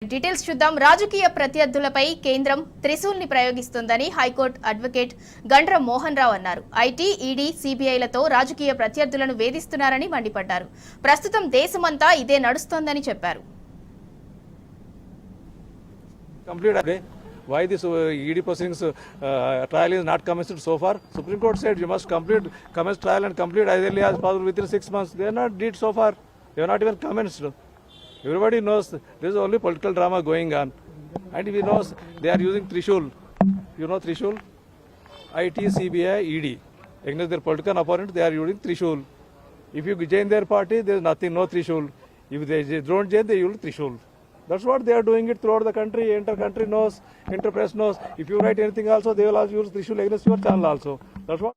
Details చూద్దాం. రాజకీయ ప్రత్యర్థులపై కేంద్రం త్రిశూల్ని ప్రయోగిస్తోందని హైకోర్టు అడ్వకేట్ గండ్ర మోహన్ రావు అన్నారు. ఐటీ, ఈడీ, సిబిఐలతో రాజకీయ ప్రత్యర్థులను వేధిస్తున్నారని మండిపడ్డారు. ప్రస్తుతం దేశమంతా ఇదే నడుస్తోందని చెప్పారు. Why this ED proceedings trial is not commenced so far? Supreme Court said you must commence trial and complete as early as possible within 6 months. They are not did so far. They have not even commenced. Everybody knows there is only political drama going on, and we know they are using Trishul. You know Trishul? IT, CBI, ED. Against their political opponent, they are using Trishul. If you join their party, there is nothing, no Trishul. If they don't join, they use Trishul. That's what they are doing it throughout the country. Inter-country knows, inter-press knows. If you write anything also, they will also use Trishul against your channel also. That's what.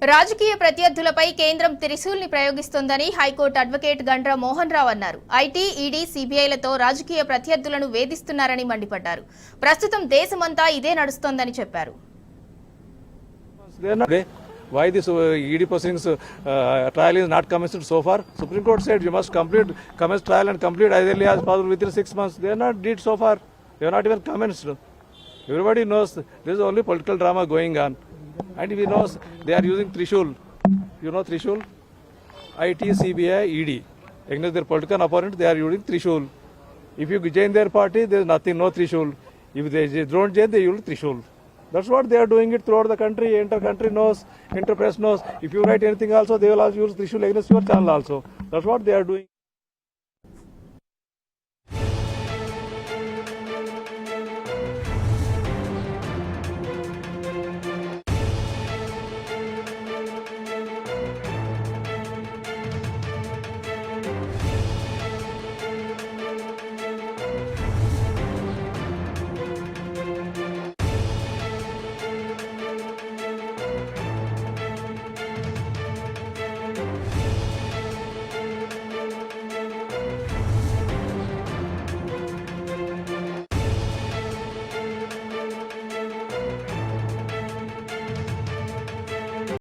రాజకీయ ప్రత్యర్థులపై కేంద్రం త్రిశూల్ని ప్రయోగిస్తోందని high court advocate Gandra Mohan Rao అన్నారు. IT, ED, సిబిఐలతో రాజకీయ ప్రత్యర్థులను వేధిస్తున్నారని మండిపడ్డారు. ప్రస్తుతం దేశమంతా ఇదే నడుస్తోందని చెప్పారు. Why this ED proceedings trial is not commenced so far? Supreme Court said you must commence trial and complete as early as possible within 6 months. They are not did so far. They have not even commenced. Everybody knows there is only political drama going on, and we know they are using Trishul. You know Trishul? IT, CBI, ED. Against their political opponent, they are using Trishul. If you join their party, there is nothing, no Trishul. If they don't join, they use Trishul. That's what they are doing it throughout the country. Inter-country knows, inter-press knows. If you write anything also, they will also use Trishul against your channel also. That's what they are doing.